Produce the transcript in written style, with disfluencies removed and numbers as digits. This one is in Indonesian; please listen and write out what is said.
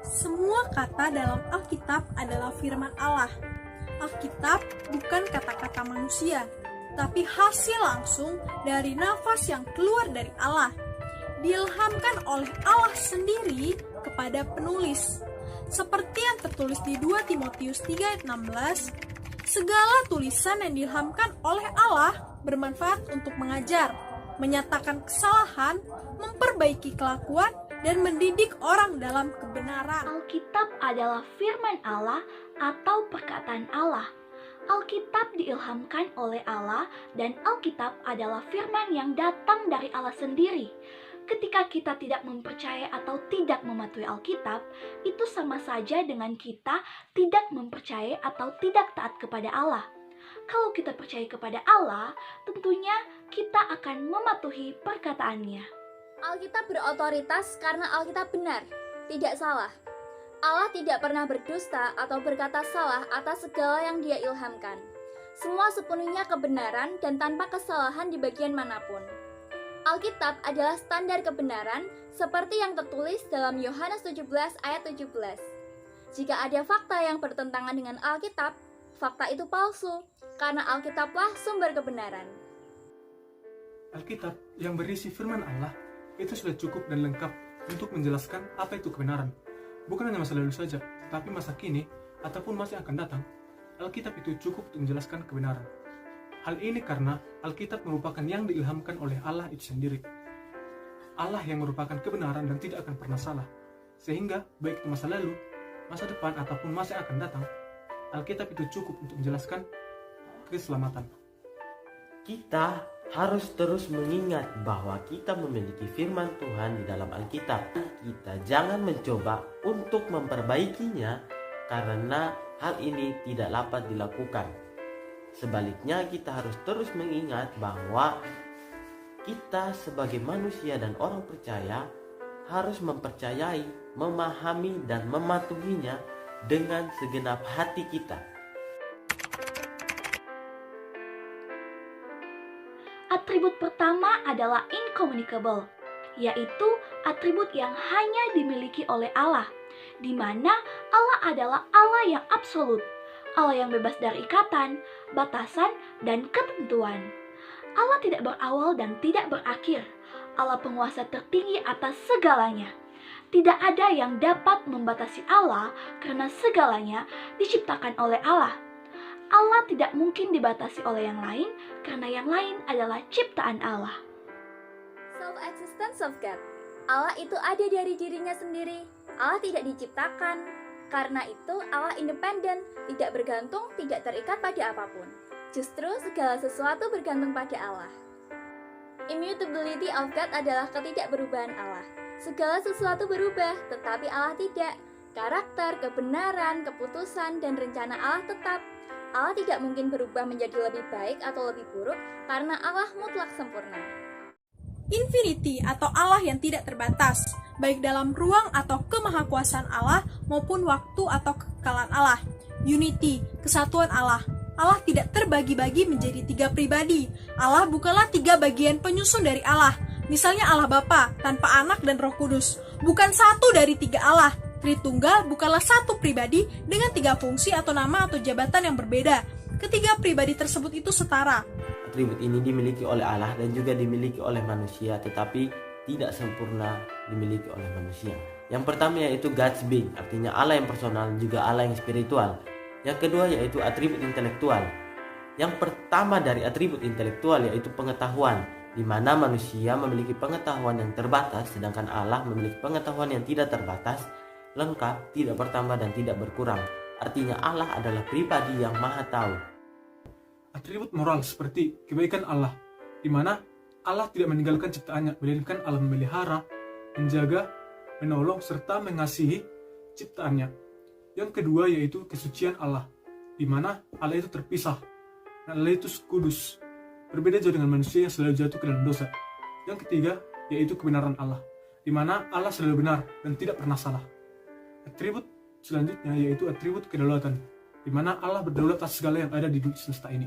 Semua kata dalam Alkitab adalah firman Allah. Alkitab bukan kata-kata manusia, tapi hasil langsung dari nafas yang keluar dari Allah. Diilhamkan oleh Allah sendiri kepada penulis. Seperti yang tertulis di 2 Timotius 3 ayat 16, segala tulisan yang diilhamkan oleh Allah bermanfaat untuk mengajar, menyatakan kesalahan, memperbaiki kelakuan, dan mendidik orang dalam kebenaran. Alkitab adalah firman Allah atau perkataan Allah. Alkitab diilhamkan oleh Allah dan Alkitab adalah firman yang datang dari Allah sendiri. Ketika kita tidak mempercayai atau tidak mematuhi Alkitab, itu sama saja dengan kita tidak mempercayai atau tidak taat kepada Allah. Kalau kita percaya kepada Allah, tentunya kita akan mematuhi perkataannya. Alkitab berotoritas karena Alkitab benar, tidak salah. Allah tidak pernah berdusta atau berkata salah atas segala yang Dia ilhamkan. Semua sepenuhnya kebenaran dan tanpa kesalahan di bagian manapun. Alkitab adalah standar kebenaran seperti yang tertulis dalam Yohanes 17 ayat 17. Jika ada fakta yang bertentangan dengan Alkitab, fakta itu palsu, karena Alkitablah sumber kebenaran. Alkitab yang berisi firman Allah itu sudah cukup dan lengkap untuk menjelaskan apa itu kebenaran. Bukan hanya masa lalu saja, tapi masa kini ataupun masa yang akan datang. Alkitab itu cukup untuk menjelaskan kebenaran. Hal ini karena Alkitab merupakan yang diilhamkan oleh Allah itu sendiri. Allah yang merupakan kebenaran dan tidak akan pernah salah. Sehingga baik itu masa lalu, masa depan ataupun masa yang akan datang, Alkitab itu cukup untuk menjelaskan keselamatan. Kita harus terus mengingat bahwa kita memiliki firman Tuhan di dalam Alkitab. Kita jangan mencoba untuk memperbaikinya karena hal ini tidak dapat dilakukan. Sebaliknya, kita harus terus mengingat bahwa kita sebagai manusia dan orang percaya harus mempercayai, memahami, dan mematuhinya dengan segenap hati kita. Atribut pertama adalah incommunicable, yaitu atribut yang hanya dimiliki oleh Allah, di mana Allah adalah Allah yang absolut, Allah yang bebas dari ikatan, batasan, dan ketentuan. Allah tidak berawal dan tidak berakhir. Allah penguasa tertinggi atas segalanya. Tidak ada yang dapat membatasi Allah karena segalanya diciptakan oleh Allah. Allah tidak mungkin dibatasi oleh yang lain karena yang lain adalah ciptaan Allah. Self-existence of God. Allah itu ada dari dirinya sendiri. Allah tidak diciptakan. Karena itu Allah independen, tidak bergantung, tidak terikat pada apapun. Justru segala sesuatu bergantung pada Allah. Immutability of God adalah ketidakberubahan Allah. Segala sesuatu berubah, tetapi Allah tidak. Karakter, kebenaran, keputusan, dan rencana Allah tetap. Allah tidak mungkin berubah menjadi lebih baik atau lebih buruk karena Allah mutlak sempurna. Infinity atau Allah yang tidak terbatas, baik dalam ruang atau kemahakuasaan Allah maupun waktu atau kekekalan Allah. Unity, kesatuan Allah. Allah tidak terbagi-bagi menjadi 3 pribadi. Allah bukanlah 3 bagian penyusun dari Allah. Misalnya Allah Bapa tanpa Anak dan Roh Kudus. Bukan satu dari 3 Allah. Tritunggal bukanlah satu pribadi dengan 3 fungsi atau nama atau jabatan yang berbeda. Ketiga pribadi tersebut itu setara. Atribut ini dimiliki oleh Allah dan juga dimiliki oleh manusia, tetapi tidak sempurna dimiliki oleh manusia. Yang pertama yaitu God's being, artinya Allah yang personal, juga Allah yang spiritual. Yang kedua yaitu atribut intelektual. Yang pertama dari atribut intelektual yaitu pengetahuan, di mana manusia memiliki pengetahuan yang terbatas, sedangkan Allah memiliki pengetahuan yang tidak terbatas, lengkap, tidak bertambah dan tidak berkurang. Artinya Allah adalah pribadi yang maha tahu. Atribut moral seperti kebaikan Allah, di mana Allah tidak meninggalkan ciptaannya, melainkan Allah memelihara, menjaga, menolong, serta mengasihi ciptaannya. Yang kedua yaitu kesucian Allah, di mana Allah itu terpisah, dan Allah itu kudus, berbeda jauh dengan manusia yang selalu jatuh ke dalam dosa. Yang ketiga yaitu kebenaran Allah, di mana Allah selalu benar dan tidak pernah salah. Atribut selanjutnya yaitu atribut kedaulatan, di mana Allah berdaulat atas segala yang ada di semesta ini.